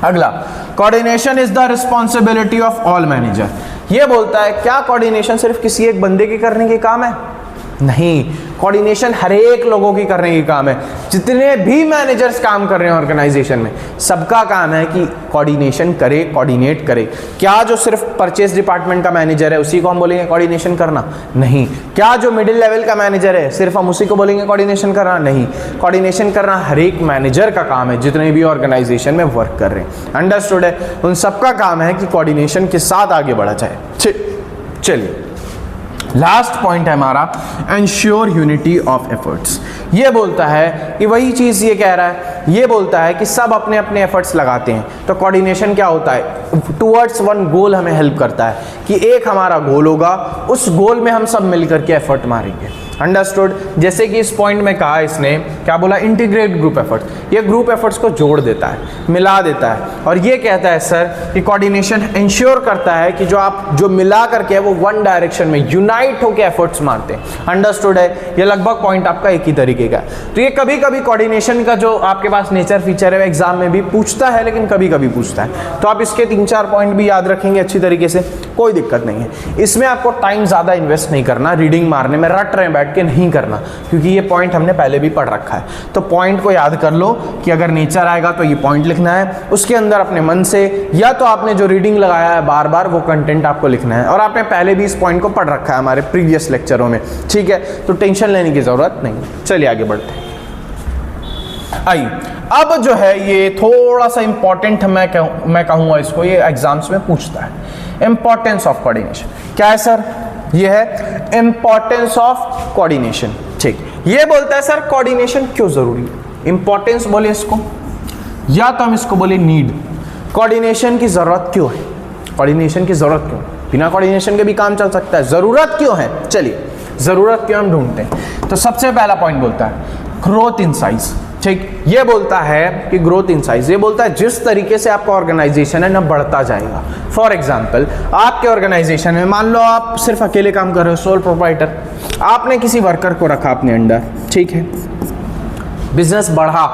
अगला, coordination is the responsibility of all manager. ये बोलता है क्या कोऑर्डिनेशन सिर्फ किसी एक बंदे के करने के काम है? नहीं, कोऑर्डिनेशन हर एक लोगों की करने की काम है। जितने भी मैनेजर्स काम कर रहे हैं ऑर्गेनाइजेशन में, सबका काम है कि कोऑर्डिनेशन करे, कोऑर्डिनेट करे। क्या जो सिर्फ परचेज डिपार्टमेंट का मैनेजर है उसी को हम बोलेंगे कोऑर्डिनेशन करना? नहीं। क्या जो मिडिल लेवल का मैनेजर है सिर्फ हम उसी को बोलेंगे कोऑर्डिनेशन करना? नहीं। कोऑर्डिनेशन करना हर एक मैनेजर का काम है, जितने भी ऑर्गेनाइजेशन में वर्क कर रहे हैं। अंडरस्टूड है? उन सबका काम है कि कोऑर्डिनेशन के साथ आगे बढ़ा जाए। चलिए लास्ट पॉइंट है हमारा, एंश्योर यूनिटी ऑफ एफर्ट्स। ये बोलता है कि वही चीज़ ये कह रहा है, ये बोलता है कि सब अपने अपने एफर्ट्स लगाते हैं। तो कोऑर्डिनेशन क्या होता है, टुवर्ड्स वन गोल हमें हेल्प करता है कि एक हमारा गोल होगा, उस गोल में हम सब मिलकर के एफर्ट मारेंगे। अंडरस्टूड? जैसे कि इस पॉइंट में कहा इसने, क्या बोला, इंटीग्रेट ग्रुप एफर्ट्स। ये ग्रुप एफर्ट्स को जोड़ देता है, मिला देता है, और ये कहता है सर कि कोऑर्डिनेशन इंश्योर करता है कि जो आप जो मिला करके है वो वन डायरेक्शन में यूनाइट होकर एफर्ट्स मारते हैं। अंडरस्टूड है? ये लगभग पॉइंट आपका एक ही तरीके का। तो ये कभी कभी कोऑर्डिनेशन का जो आपके पास नेचर फीचर है एग्जाम में भी पूछता है, लेकिन कभी कभी पूछता है। तो आप इसके 3-4 पॉइंट भी याद रखेंगे अच्छी तरीके से, कोई दिक्कत नहीं है। इसमें आपको टाइम ज़्यादा इन्वेस्ट नहीं करना, रीडिंग मारने में रट रहे बैठ के नहीं करना, क्योंकि ये पॉइंट हमने पहले भी पढ़ रखा है। तो पॉइंट को याद कर लो कि अगर नेचर आएगा तो ये पॉइंट लिखना है, उसके अंदर अपने मन से या तो आपने जो रीडिंग लगाया है बार बार वो कंटेंट आपको लिखना है, और आपने पहले भी इस पॉइंट को पढ़ रखा है हमारे प्रीवियस लेक्चरों में। ठीक है, तो टेंशन लेने की जरूरत नहीं। चलिए आगे बढ़ते हैं। आइए, अब जो है ये थोड़ा सा इंपॉर्टेंट मैं कहूँगा इसको, ये एग्जाम्स में पूछता है। इंपॉर्टेंस ऑफ कोऑर्डिनेशन क्या है सर? ये है इंपॉर्टेंस ऑफ कोऑर्डिनेशन। ठीक, ये बोलता है सर कोऑर्डिनेशन क्यों जरूरी है। इंपॉर्टेंस बोले इसको, या तो हम इसको बोले नीड। कोऑर्डिनेशन की जरूरत क्यों है? कोऑर्डिनेशन की जरूरत क्यों? बिना कोऑर्डिनेशन के भी काम चल सकता है, जरूरत क्यों है? चलिए जरूरत क्यों हम ढूंढते हैं। तो सबसे पहला पॉइंट बोलता है ग्रोथ इन साइज। ठीक, ये बोलता है कि ग्रोथ इन साइज, ये बोलता है जिस तरीके से आपका ऑर्गेनाइजेशन है ना बढ़ता जाएगा। फॉर एग्जांपल, आपके ऑर्गेनाइजेशन में मान लो आप सिर्फ अकेले काम कर रहे हो, सोल प्रोप्राइटर, आपने किसी वर्कर को रखा अपने अंडर, ठीक है, बिजनेस बढ़ा,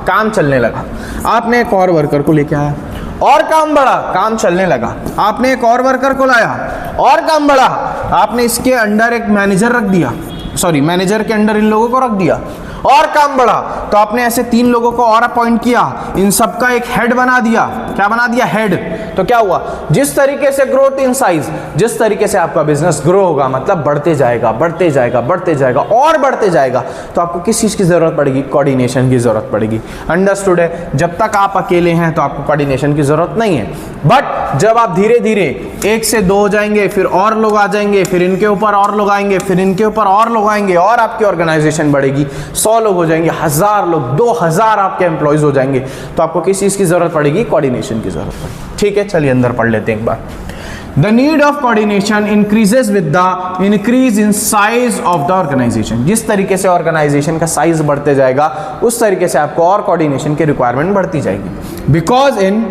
काम चलने लगा, आपने एक और वर्कर को लेके आया, और काम बढ़ा, काम चलने लगा, आपने एक और वर्कर को लाया और काम बढ़ा, आपने इसके अंडर एक मैनेजर रख दिया, सॉरी मैनेजर के अंडर इन लोगों को रख दिया और काम बढ़ा, तो आपने ऐसे 3 लोगों को और अपॉइंट किया, इन सबका एक हेड बना दिया। क्या बना दिया? हेड। तो क्या हुआ? जिस तरीके से ग्रोथ इन साइज, जिस तरीके से आपका बिजनेस ग्रो होगा, मतलब बढ़ते जाएगा बढ़ते जाएगा बढ़ते जाएगा और बढ़ते जाएगा, तो आपको किस चीज की जरूरत पड़ेगी? कोऑर्डिनेशन की जरूरत पड़ेगी। अंडरस्टूड है? जब तक आप अकेले हैं तो आपको कोऑर्डिनेशन की जरूरत नहीं है, बट जब आप धीरे धीरे 1 से 2 हो जाएंगे, फिर और लोग आ जाएंगे, फिर इनके ऊपर और लोग आएंगे, फिर इनके ऊपर और लोग आएंगे और आपकी ऑर्गेनाइजेशन बढ़ेगी, 100 लोग हो जाएंगे, 1000 लोग, 2000 आपके एम्प्लॉयज हो जाएंगे, तो आपको किस चीज की जरूरत पड़ेगी? कोऑर्डिनेशन की जरूरत पड़ेगी। ठीक है, चलिए अंदर पढ़ लेते हैं एक बार। The need of coordination increases with the increase in size of the organization. जिस तरीके से ऑर्गेनाइजेशन का साइज बढ़ते जाएगा, उस तरीके से आपको और कोऑर्डिनेशन की रिक्वायरमेंट बढ़ती जाएगी। Because in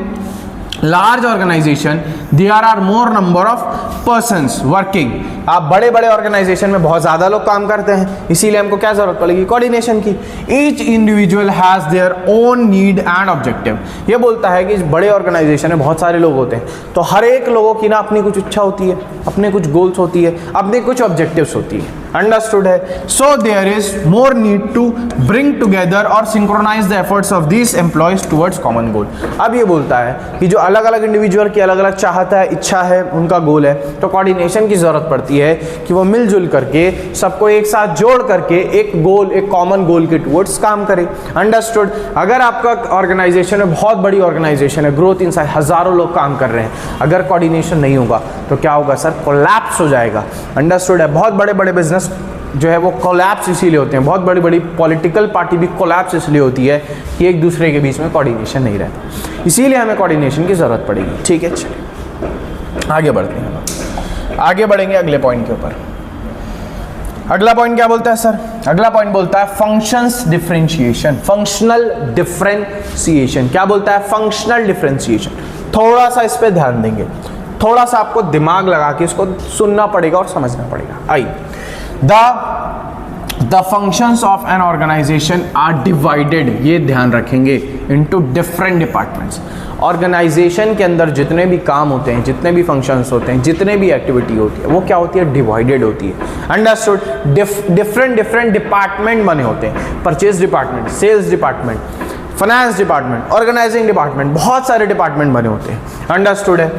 large organization there are more number of persons working. आप बड़े बड़े ऑर्गेनाइजेशन में बहुत ज्यादा लोग काम करते हैं, इसीलिए हमको क्या जरूरत पड़ेगी? कोऑर्डिनेशन की। Each individual has their own need and objective. ये बोलता है कि इस बड़े ऑर्गेनाइजेशन में बहुत सारे लोग होते हैं, तो हर एक लोगों की ना अपनी कुछ इच्छा होती है, अपने कुछ गोल्स होती है, अपने कुछ ऑब्जेक्टिव्स होती है। अंडरस्टूड है? So there is more need to bring together और synchronise the efforts of these employees towards common goal. अब ये बोलता है कि जो अलग अलग इंडिविजुअल की अलग अलग चाहत है, इच्छा है, उनका गोल है, तो कोऑर्डिनेशन की जरूरत पड़ती है कि वो मिलजुल करके सबको एक साथ जोड़ करके एक गोल, एक कॉमन गोल के टुवर्ड्स काम करे। अंडरस्टूड? अगर आपका ऑर्गेनाइजेशन में बहुत बड़ी ऑर्गेनाइजेशन है, ग्रोथ इन साइड, हजारों लोग काम कर रहे हैं, अगर कोऑर्डिनेशन नहीं होगा तो क्या होगा सर? कोलैप्स हो जाएगा। अंडरस्टूड है? बहुत बड़े बड़े बिजनेस जो है वो कोलैप्स इसीलिए होते हैं, बहुत बड़ी बड़ी पॉलिटिकल पार्टी भी कोलैप्स इसलिए होती है कि एक दूसरे के बीच में कोऑर्डिनेशन नहीं रहता, इसीलिए हमें कोऑर्डिनेशन की जरूरत पड़ेगी। ठीक है, चलिए आगे बढ़ते हैं, आगे बढ़ेंगे अगले पॉइंट के ऊपर। अगला पॉइंट क्या बोलता है सर? अगला पॉइंट बोलता है फंक्शंस डिफरेंशिएशन, फंक्शनल डिफरेंशिएशन। क्या बोलता है? Functional differentiation. थोड़ा सा इस पे ध्यान देंगे, थोड़ा सा आपको दिमाग लगा के इसको सुनना पड़ेगा और समझना पड़ेगा। I the functions of an organisation are divided, ये ध्यान रखेंगे, इनटू डिफरेंट डिपार्टमेंट्स। ऑर्गेनाइजेशन के अंदर जितने भी काम होते हैं, जितने भी फंक्शंस होते हैं, जितने भी एक्टिविटी होती है, वो क्या होती है? डिवाइडेड होती है। अंडरस्टूड? डिफरेंट डिफरेंट डिपार्टमेंट बने होते हैं, purchase department, sales department, finance department, organising department, बहुत सारे डिपार्टमेंट बने होते हैं। अंडरस्टूड है?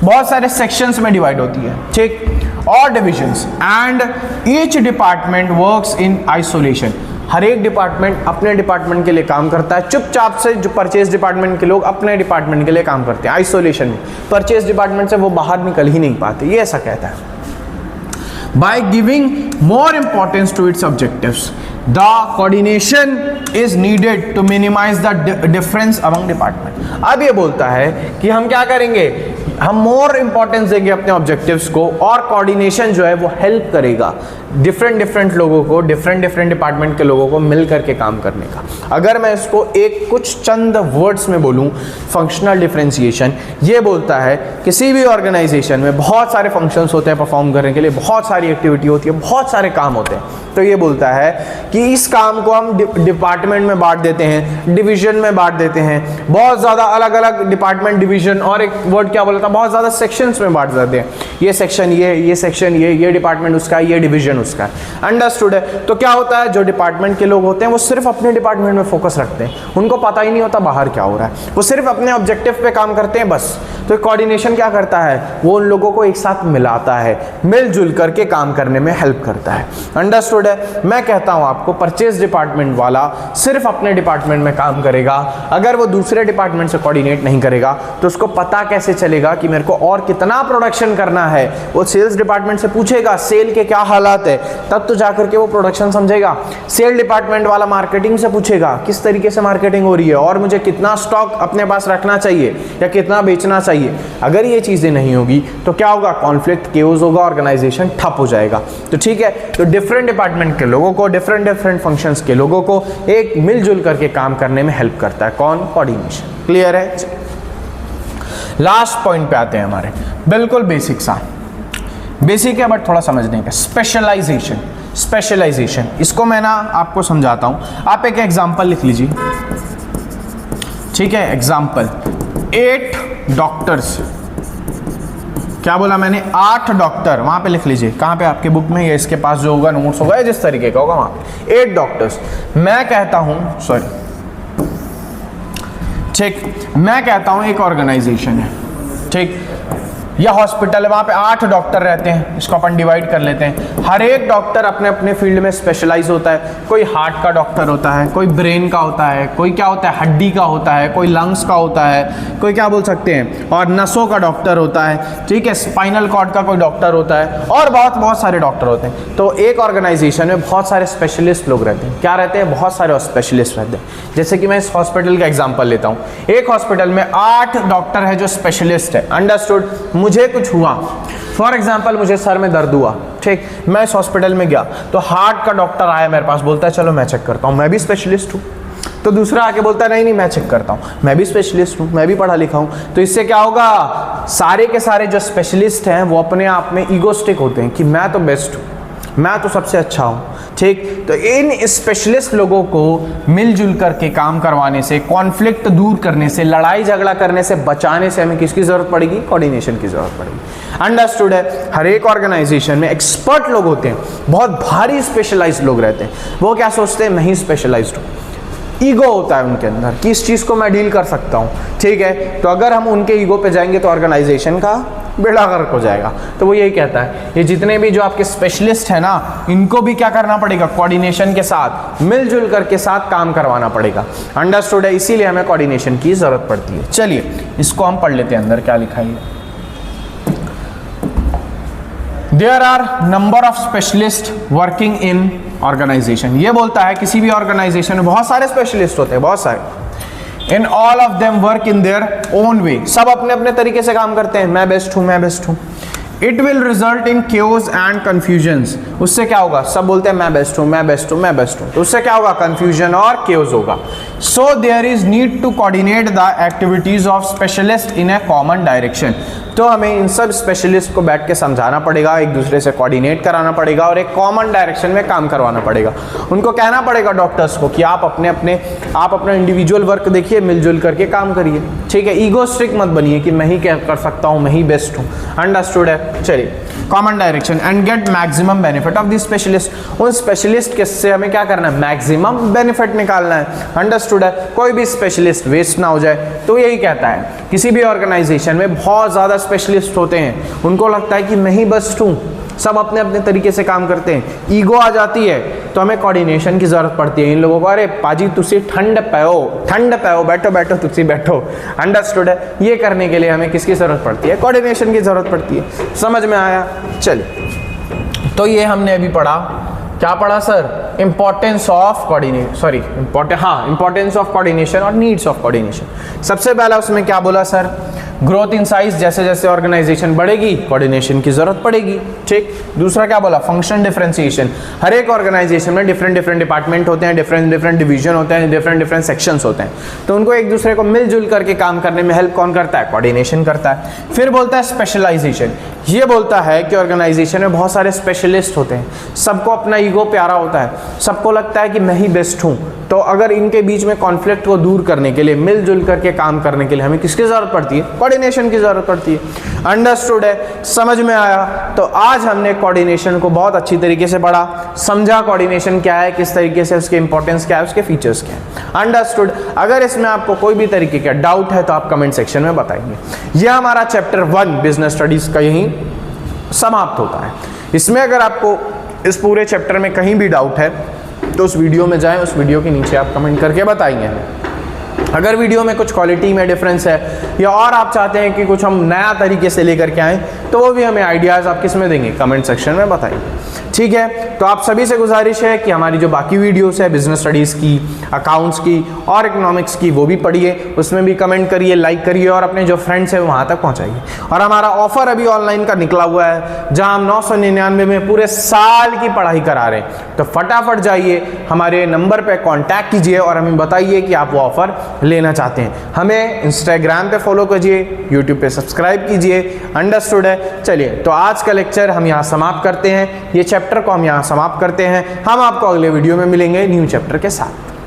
बहुत सारे सेक्शंस में डिवाइड होती है, ठीक, और divisions, and each department works in isolation. हर एक डिपार्टमेंट अपने डिपार्टमेंट के लिए काम करता है, चुपचाप से। जो परचेज डिपार्टमेंट के लोग अपने डिपार्टमेंट के लिए काम करते हैं आइसोलेशन में, परचेज डिपार्टमेंट से वो बाहर निकल ही नहीं पाते, ये ऐसा कहता है। By giving more importance to its objectives, the coordination is needed to minimize the difference among department. अब ये बोलता है कि हम क्या करेंगे? हम मोर इंपॉर्टेंस देंगे अपने ऑब्जेक्टिव्स को, और कोऑर्डिनेशन जो है वो हेल्प करेगा डिफरेंट डिफरेंट लोगों को, डिफरेंट डिफरेंट डिपार्टमेंट के लोगों को मिल करके काम करने का। अगर मैं इसको एक कुछ चंद वर्ड्स में बोलूं, फंक्शनल डिफरेंशिएशन ये बोलता है किसी भी ऑर्गेनाइजेशन में बहुत सारे फंक्शंस होते हैं परफॉर्म करने के लिए, बहुत सारी एक्टिविटी होती है, बहुत सारे काम होते हैं, तो ये बोलता है कि इस काम को हम डिपार्टमेंट में बांट देते हैं, डिवीजन में बांट देते हैं, बहुत ज़्यादा अलग अलग डिपार्टमेंट, डिवीजन, और एक वर्ड क्या बोला था, बहुत ज़्यादा सेक्शंस में बांट देते हैं। ये सेक्शन ये सेक्शन ये डिपार्टमेंट उसका, ये डिवीजन उसका। अंडरस्टूड है? तो क्या होता है, जो डिपार्टमेंट के लोग होते हैं वो सिर्फ अपने डिपार्टमेंट में फोकस रखते हैं, उनको पता ही नहीं होता बाहर क्या हो रहा है, वो सिर्फ अपने ऑब्जेक्टिव पे काम करते हैं बस। तो कोऑर्डिनेशन क्या करता है? वो उन लोगों को एक साथ मिलाता है, मिलजुल करके काम करने में हेल्प करता है। अंडरस्टूड है? मैं कहता हूं आपको, परचेज डिपार्टमेंट वाला सिर्फ अपने डिपार्टमेंट में काम करेगा, अगर वो दूसरे डिपार्टमेंट से कोऑर्डिनेट नहीं करेगा तो उसको पता कैसे चलेगा कि मेरे को और कितना प्रोडक्शन करना है? वो सेल्स डिपार्टमेंट से पूछेगा सेल के क्या हालात है, तब तो जाकर के वो प्रोडक्शन समझेगा। सेल डिपार्टमेंट वाला मार्केटिंग से पूछेगा किस तरीके से मार्केटिंग हो रही है, और मुझे कितना स्टॉक अपने पास रखना चाहिए या कितना बेचना चाहिए। अगर ये चीजें नहीं होगी तो क्या होगा? कॉन्फ्लिक्ट, केओस होगा, ऑर्गेनाइजेशन ठप हो जाएगा। तो ठीक है, तो डिफरेंट डिपार्टमेंट के लोगों को, डिफरेंट डिफरेंट फंक्शंस के लोगों को एक मिलजुल करके काम करने में हेल्प करता है कौन? कोऑर्डिनेशन। क्लियर है? लास्ट पॉइंट पे आते हैं हमारे, बिल्कुल बेसिक सा, बेसिक है बट थोड़ा समझने का। स्पेशलाइजेशन, स्पेशलाइजेशन इसको मैं ना आपको समझाता हूं। आप एक एग्जांपल लिख लीजिए, ठीक है? एग्जांपल 8 डॉक्टर्स, क्या बोला मैंने, 8 डॉक्टर, वहां पे लिख लीजिए, कहां पे आपके बुक में या इसके पास जो होगा नोट्स होगा या जिस तरीके का होगा वहां पे 8 डॉक्टर्स। मैं कहता हूं, सॉरी, ठीक, मैं कहता हूं एक ऑर्गेनाइजेशन है, ठीक, या हॉस्पिटल है, वहां पे 8 डॉक्टर रहते हैं, इसको अपन डिवाइड कर लेते हैं। हर एक डॉक्टर अपने अपने फील्ड में स्पेशलाइज होता है। कोई हार्ट का डॉक्टर होता है, कोई ब्रेन का होता है, कोई क्या होता है, हड्डी का होता है, कोई लंग्स का होता है, कोई क्या बोल सकते हैं, और नसों का डॉक्टर होता है, ठीक है, स्पाइनल कॉर्ड का कोई डॉक्टर होता है, और बहुत सारे डॉक्टर होते हैं। तो एक ऑर्गेनाइजेशन में बहुत सारे स्पेशलिस्ट लोग रहते हैं। क्या रहते हैं? बहुत सारे स्पेशलिस्ट रहते हैं। जैसे कि मैं इस हॉस्पिटल का एग्जाम्पल लेता हूँ, एक हॉस्पिटल में 8 डॉक्टर है जो स्पेशलिस्ट है। अंडरस्टूड? मुझे कुछ हुआ, फॉर एग्जाम्पल मुझे सर में दर्द हुआ, ठीक, मैं इस हॉस्पिटल में गया तो हार्ट का डॉक्टर आया मेरे पास, बोलता है चलो मैं चेक करता हूँ, मैं भी स्पेशलिस्ट हूँ। तो दूसरा आके बोलता है नहीं मैं चेक करता हूँ, मैं भी स्पेशलिस्ट हूँ, मैं भी पढ़ा लिखा हूँ। तो इससे क्या होगा, सारे के सारे जो स्पेशलिस्ट हैं वो अपने आप में ईगोस्टिक होते हैं कि मैं तो बेस्ट हूँ, मैं तो सबसे अच्छा हूँ, ठीक। तो इन स्पेशलिस्ट लोगों को मिलजुल करके काम करवाने से, कॉन्फ्लिक्ट दूर करने से, लड़ाई झगड़ा करने से बचाने से हमें किसकी जरूरत पड़ेगी? कोऑर्डिनेशन की जरूरत पड़ेगी। अंडरस्टूड है? हर एक ऑर्गेनाइजेशन में एक्सपर्ट लोग होते हैं, बहुत भारी स्पेशलाइज्ड लोग रहते हैं। वो क्या सोचते हैं, मैं ही स्पेशलाइज्ड हूँ। ईगो होता है उनके अंदर कि इस चीज को मैं डील कर सकता हूँ, ठीक है। तो अगर हम उनके ईगो पे जाएंगे तो ऑर्गेनाइजेशन का बेड़ा गर्क हो जाएगा। तो वो यही कहता है, ये जितने भी जो आपके स्पेशलिस्ट हैं ना, इनको भी क्या करना पड़ेगा? कोऑर्डिनेशन के साथ, मिलजुल करके साथ काम करवाना पड़ेगा। अंडरस्टूड है? इसीलिए हमें कोऑर्डिनेशन की जरूरत पड़ती है। चलिए इसको हम पढ़ लेते हैं, अंदर क्या लिखा है। There are number of specialists working in organization। ये बोलता है किसी भी ऑर्गेनाइजेशन में बहुत सारे स्पेशलिस्ट होते हैं, बहुत सारे। In all of them work in their own way। सब अपने अपने तरीके से काम करते हैं, मैं बेस्ट हूँ, मैं बेस्ट हूँ। It will result in chaos and confusions। उससे क्या होगा? सब बोलते हैं मैं बेस्ट हूँ, मैं बेस्ट हूँ, मैं बेस्ट हूँ, तो उससे क्या होगा? कंफ्यूजन और chaos होगा। So there is need to coordinate the activities of specialists in a common direction। तो हमें इन सब स्पेशलिस्ट को बैठ के समझाना पड़ेगा, एक दूसरे से कोऑर्डिनेट कराना पड़ेगा और एक कॉमन डायरेक्शन में काम करवाना पड़ेगा। उनको कहना पड़ेगा डॉक्टर्स को कि आप अपना इंडिविजुअल वर्क देखिए, मिलजुल करके काम करिए, ठीक है। ईगोस्टिक मत बनिए कि मैं ही क्या कर सकता हूँ, मैं ही बेस्ट हूँ। अंडरस्टूड है? चलिए, common direction and get maximum benefit of this specialist. उन स्पेशलिस्ट के से हमें क्या करना है? मैक्सिमम बेनिफिट निकालना है। अंडरस्टूड है? कोई भी स्पेशलिस्ट वेस्ट ना हो जाए। तो यही कहता है, किसी भी ऑर्गेनाइजेशन में बहुत ज़्यादा स्पेशलिस्ट होते हैं, उनको लगता है कि मैं ही बेस्ट हूँ, सब अपने अपने तरीके से काम करते हैं, ईगो आ जाती है, तो हमें कोऑर्डिनेशन की जरूरत पड़ती है। इन लोगों को, अरे पाजी तुसी ठंड पाओ, बैठो बैठो तुसी बैठो। अंडरस्टूड है? ये करने के लिए हमें किसकी जरूरत पड़ती है? कोऑर्डिनेशन की जरूरत पड़ती है। समझ में आया? चलिए, तो ये हमने अभी पढ़ा, क्या पढ़ा sir? Importance of coordination, importance of coordination और नीड्स ऑफ कोऑर्डिनेशन। सबसे पहला उसमें क्या बोला सर? ग्रोथ इन साइज, जैसे जैसे ऑर्गेनाइजेशन बढ़ेगी कोऑर्डिनेशन की जरूरत पड़ेगी, ठीक। दूसरा क्या बोला? Function differentiation. हर एक ऑर्गेनाइजेशन में डिफरेंट डिपार्टमेंट होते हैं, डिफरेंट डिवीजन होते हैं, डिफरेंट सेक्शंस होते हैं, तो उनको एक दूसरे को मिलजुल करके काम करने में हेल्प कौन करता है? कोऑर्डिनेशन करता है। फिर बोलता है स्पेशलाइजेशन। ये बोलता है कि ऑर्गेनाइजेशन में बहुत सारे स्पेशलिस्ट होते हैं, सबको अपना ईगो प्यारा होता है, सबको लगता है कि मैं ही बेस्ट हूँ। तो अगर इनके बीच में कॉन्फ्लिक्ट को दूर करने के लिए, मिलजुल करके काम करने के लिए हमें किसकी जरूरत पड़ती है? कोऑर्डिनेशन की जरूरत पड़ती है। अंडरस्टूड है? समझ में आया? तो आज हमने कोऑर्डिनेशन को बहुत अच्छी तरीके से पढ़ा, समझा कोऑर्डिनेशन क्या है, किस तरीके से उसके इंपॉर्टेंस क्या है, उसके फीचर्स क्या है। अंडरस्टूड? अगर इसमें आपको कोई भी तरीके का डाउट है तो आप कमेंट सेक्शन में बताएंगे। यह हमारा चैप्टर 1 बिजनेस स्टडीज का यहीं समाप्त होता है। इसमें अगर आपको इस पूरे चैप्टर में कहीं भी डाउट है तो उस वीडियो में जाएं, उस वीडियो के नीचे आप कमेंट करके बताएंगे हमें। अगर वीडियो में कुछ क्वालिटी में डिफरेंस है या और आप चाहते हैं कि कुछ हम नया तरीके से लेकर के आएँ, तो वो भी हमें आइडियाज़ आप किस में देंगे? कमेंट सेक्शन में बताएंगे, ठीक है। तो आप सभी से गुजारिश है कि हमारी जो बाकी वीडियोस है बिजनेस स्टडीज़ की, अकाउंट्स की और इकोनॉमिक्स की, वो भी पढ़िए, उसमें भी कमेंट करिए, लाइक करिए और अपने जो फ्रेंड्स हैं वहाँ तक पहुँचाइए। और हमारा ऑफर अभी ऑनलाइन का निकला हुआ है, जहाँ हम 999 में पूरे साल की पढ़ाई करा रहे हैं। तो फटाफट जाइए, हमारे नंबर पर कॉन्टैक्ट कीजिए और हमें बताइए कि आप वो ऑफर लेना चाहते हैं। हमें इंस्टाग्राम पे फॉलो कीजिए, यूट्यूब पे सब्सक्राइब कीजिए। अंडरस्टूड है? चलिए, तो आज का लेक्चर हम यहाँ समाप्त करते हैं, ये चैप्टर को हम यहाँ समाप्त करते हैं। हम आपको अगले वीडियो में मिलेंगे न्यू चैप्टर के साथ।